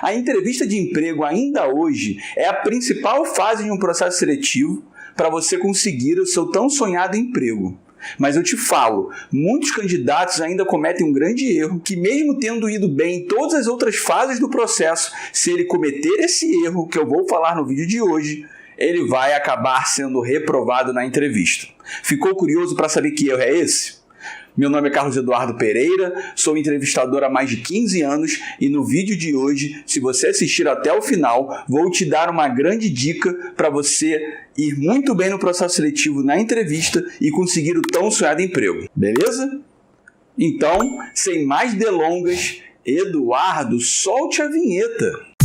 A entrevista de emprego ainda hoje é a principal fase de um processo seletivo para você conseguir o seu tão sonhado emprego. Mas eu te falo, muitos candidatos ainda cometem um grande erro que, mesmo tendo ido bem em todas as outras fases do processo, se ele cometer esse erro que eu vou falar no vídeo de hoje, ele vai acabar sendo reprovado na entrevista. Ficou curioso para saber que erro é esse? Meu nome é Carlos Eduardo Pereira, sou entrevistador há mais de 15 anos e no vídeo de hoje, se você assistir até o final, vou te dar uma grande dica para você ir muito bem no processo seletivo na entrevista e conseguir o tão sonhado emprego, beleza? Então, sem mais delongas, Eduardo, solte a vinheta!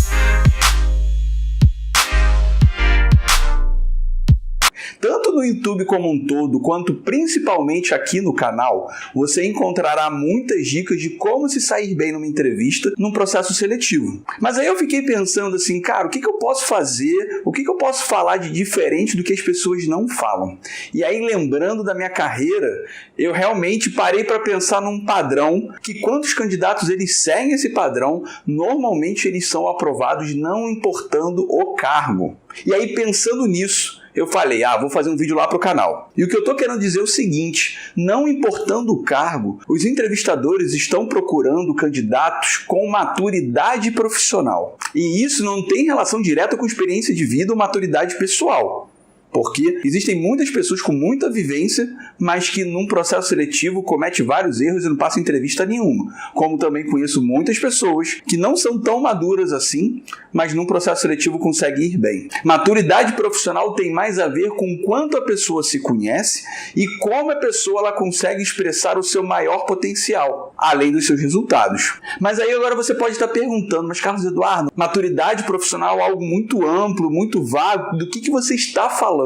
Tanto no YouTube como um todo, quanto principalmente aqui no canal, você encontrará muitas dicas de como se sair bem numa entrevista, num processo seletivo. Mas aí eu fiquei pensando assim, cara, o que eu posso fazer, o que eu posso falar de diferente do que as pessoas não falam? E aí, lembrando da minha carreira, eu realmente parei para pensar num padrão, que quando os candidatos eles seguem esse padrão, normalmente eles são aprovados não importando o cargo. E aí, pensando nisso, eu falei, vou fazer um vídeo lá para o canal. E o que eu estou querendo dizer é o seguinte, não importando o cargo, os entrevistadores estão procurando candidatos com maturidade profissional. E isso não tem relação direta com experiência de vida ou maturidade pessoal. Porque existem muitas pessoas com muita vivência, mas que num processo seletivo comete vários erros e não passa entrevista nenhuma. Como também conheço muitas pessoas que não são tão maduras assim, mas num processo seletivo conseguem ir bem. Maturidade profissional tem mais a ver com quanto a pessoa se conhece e como a pessoa ela consegue expressar o seu maior potencial, além dos seus resultados. Mas aí agora você pode estar perguntando, mas Carlos Eduardo, maturidade profissional é algo muito amplo, muito vago, do que você está falando?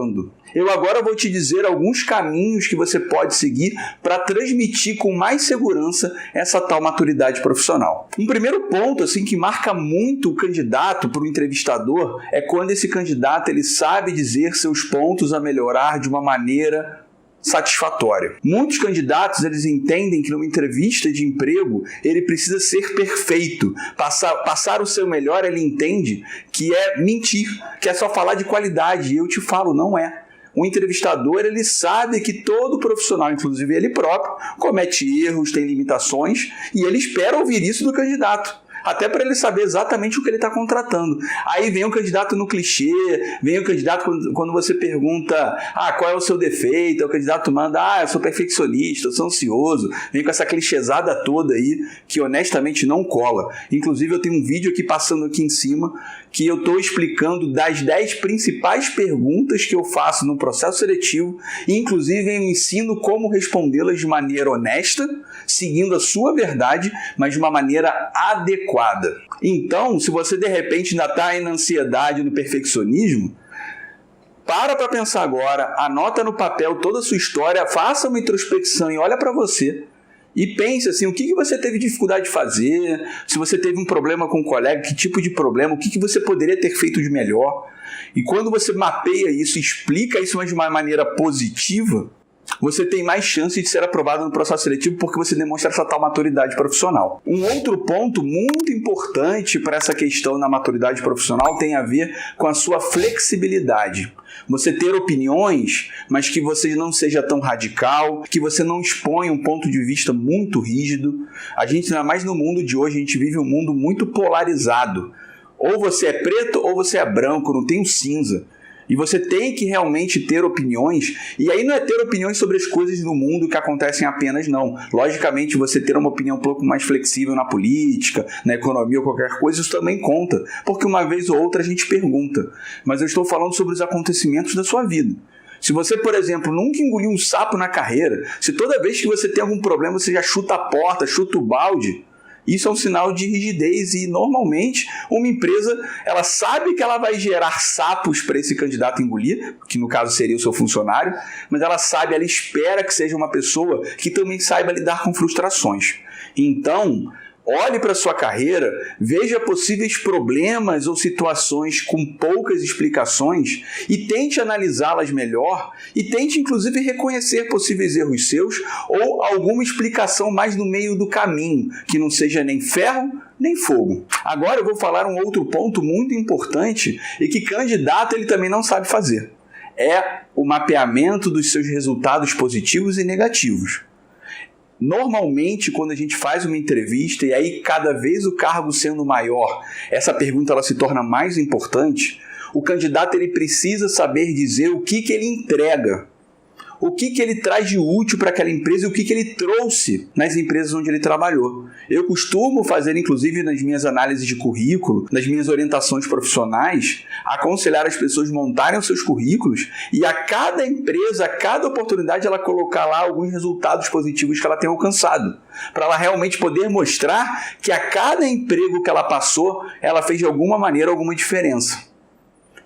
Eu agora vou te dizer alguns caminhos que você pode seguir para transmitir com mais segurança essa tal maturidade profissional. Um primeiro ponto assim, que marca muito o candidato para o entrevistador é quando esse candidato ele sabe dizer seus pontos a melhorar de uma maneira satisfatória. Muitos candidatos eles entendem que numa entrevista de emprego ele precisa ser perfeito, passar o seu melhor. Ele entende que é mentir, que é só falar de qualidade, e eu te falo, não é. O entrevistador ele sabe que todo profissional, inclusive ele próprio, comete erros, tem limitações, e ele espera ouvir isso do candidato. Até para ele saber exatamente o que ele está contratando. Aí vem o candidato no clichê, vem o candidato quando você pergunta qual é o seu defeito, o candidato manda, eu sou perfeccionista, eu sou ansioso, vem com essa clichêsada toda aí, que honestamente não cola. Inclusive eu tenho um vídeo aqui passando aqui em cima, que eu estou explicando das 10 principais perguntas que eu faço no processo seletivo, e inclusive eu ensino como respondê-las de maneira honesta, seguindo a sua verdade, mas de uma maneira adequada. Então, se você de repente ainda está aí na ansiedade, no perfeccionismo, para pensar agora, anota no papel toda a sua história, faça uma introspecção e olha para você. E pense assim, o que você teve dificuldade de fazer, se você teve um problema com um colega, que tipo de problema, o que você poderia ter feito de melhor. E quando você mapeia isso, explica isso de uma maneira positiva, você tem mais chance de ser aprovado no processo seletivo porque você demonstra essa tal maturidade profissional. Um outro ponto muito importante para essa questão da maturidade profissional tem a ver com a sua flexibilidade. Você ter opiniões, mas que você não seja tão radical, que você não exponha um ponto de vista muito rígido. A gente, ainda mais no mundo de hoje, a gente vive um mundo muito polarizado. Ou você é preto ou você é branco, não tem um cinza. E você tem que realmente ter opiniões, e aí não é ter opiniões sobre as coisas do mundo que acontecem apenas, não. Logicamente, você ter uma opinião um pouco mais flexível na política, na economia ou qualquer coisa, isso também conta, porque uma vez ou outra a gente pergunta. Mas eu estou falando sobre os acontecimentos da sua vida. Se você, por exemplo, nunca engoliu um sapo na carreira, se toda vez que você tem algum problema você já chuta a porta, chuta o balde, isso é um sinal de rigidez e, normalmente, uma empresa ela sabe que ela vai gerar sapos para esse candidato engolir, que no caso seria o seu funcionário, mas ela espera que seja uma pessoa que também saiba lidar com frustrações. Então, olhe para a sua carreira, veja possíveis problemas ou situações com poucas explicações e tente analisá-las melhor e tente inclusive reconhecer possíveis erros seus ou alguma explicação mais no meio do caminho, que não seja nem ferro nem fogo. Agora eu vou falar um outro ponto muito importante e que candidato ele também não sabe fazer. É o mapeamento dos seus resultados positivos e negativos. Normalmente, quando a gente faz uma entrevista e aí cada vez o cargo sendo maior, essa pergunta ela se torna mais importante, o candidato ele precisa saber dizer o que ele entrega, o que ele traz de útil para aquela empresa e o que ele trouxe nas empresas onde ele trabalhou. Eu costumo fazer, inclusive nas minhas análises de currículo, nas minhas orientações profissionais, aconselhar as pessoas a montarem os seus currículos e a cada empresa, a cada oportunidade, ela colocar lá alguns resultados positivos que ela tem alcançado, para ela realmente poder mostrar que a cada emprego que ela passou, ela fez de alguma maneira alguma diferença.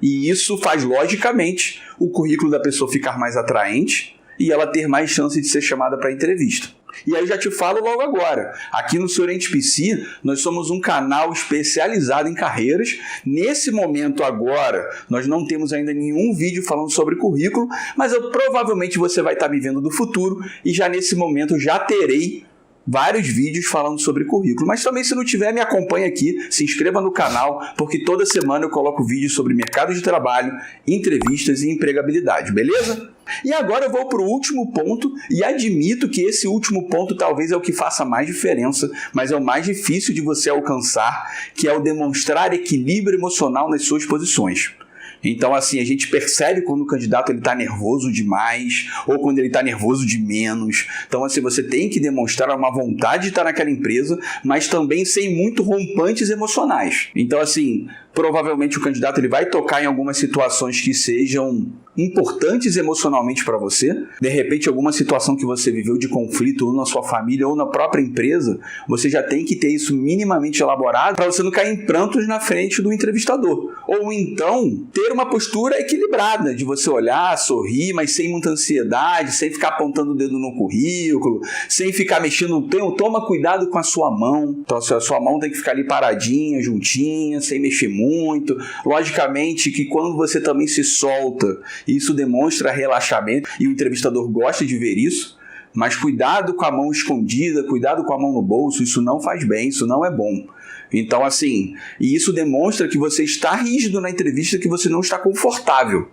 E isso faz, logicamente, o currículo da pessoa ficar mais atraente e ela ter mais chance de ser chamada para entrevista. E aí já te falo logo agora, aqui no Sorrent PC, nós somos um canal especializado em carreiras. Nesse momento agora, nós não temos ainda nenhum vídeo falando sobre currículo, mas provavelmente você vai estar me vendo do futuro e já nesse momento já terei vários vídeos falando sobre currículo, mas também se não tiver, me acompanha aqui, se inscreva no canal, porque toda semana eu coloco vídeos sobre mercado de trabalho, entrevistas e empregabilidade, beleza? E agora eu vou para o último ponto e admito que esse último ponto talvez é o que faça mais diferença, mas é o mais difícil de você alcançar, que é o demonstrar equilíbrio emocional nas suas posições. Então, assim, a gente percebe quando o candidato está nervoso demais ou quando ele está nervoso de menos. Então, assim, você tem que demonstrar uma vontade de estar naquela empresa, mas também sem muito rompantes emocionais. Então, assim, provavelmente o candidato ele vai tocar em algumas situações que sejam importantes emocionalmente para você. De repente, alguma situação que você viveu de conflito ou na sua família ou na própria empresa, você já tem que ter isso minimamente elaborado para você não cair em prantos na frente do entrevistador. Ou então, ter uma postura equilibrada, de você olhar, sorrir, mas sem muita ansiedade, sem ficar apontando o dedo no currículo, sem ficar mexendo. Toma cuidado com a sua mão. Então, a sua mão tem que ficar ali paradinha, juntinha, sem mexer muito. Logicamente que quando você também se solta, isso demonstra relaxamento e o entrevistador gosta de ver isso, mas cuidado com a mão escondida, cuidado com a mão no bolso, isso não faz bem, isso não é bom. Então, assim, e isso demonstra que você está rígido na entrevista, que você não está confortável.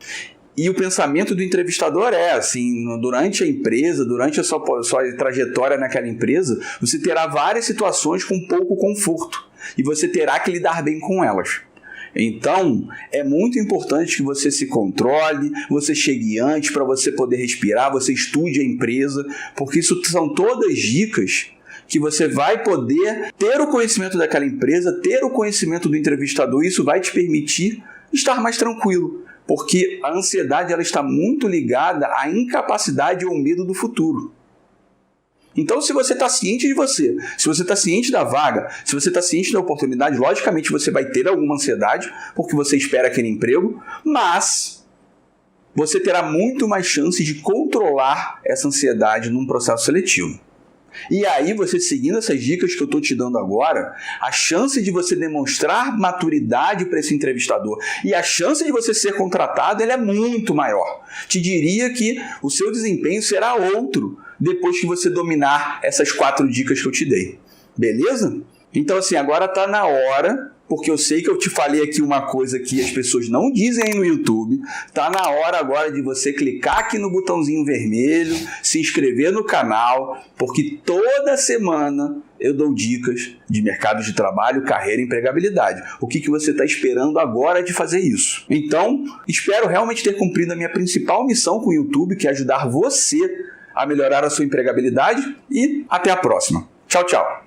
E o pensamento do entrevistador é, assim, durante a empresa, durante a sua trajetória naquela empresa, você terá várias situações com pouco conforto e você terá que lidar bem com elas. Então, é muito importante que você se controle, você chegue antes para você poder respirar, você estude a empresa, porque isso são todas dicas que você vai poder ter o conhecimento daquela empresa, ter o conhecimento do entrevistador, e isso vai te permitir estar mais tranquilo, porque a ansiedade ela está muito ligada à incapacidade ou medo do futuro. Então, se você está ciente de você, se você está ciente da vaga, se você está ciente da oportunidade, logicamente você vai ter alguma ansiedade, porque você espera aquele emprego, mas você terá muito mais chance de controlar essa ansiedade num processo seletivo. E aí, você seguindo essas dicas que eu estou te dando agora, a chance de você demonstrar maturidade para esse entrevistador e a chance de você ser contratado ela é muito maior. Te diria que o seu desempenho será outro depois que você dominar essas 4 dicas que eu te dei. Beleza? Então, assim, agora está na hora, porque eu sei que eu te falei aqui uma coisa que as pessoas não dizem aí no YouTube. Tá na hora agora de você clicar aqui no botãozinho vermelho, se inscrever no canal, porque toda semana eu dou dicas de mercado de trabalho, carreira e empregabilidade. O que você está esperando agora de fazer isso? Então, espero realmente ter cumprido a minha principal missão com o YouTube, que é ajudar você a melhorar a sua empregabilidade, e até a próxima. Tchau, tchau!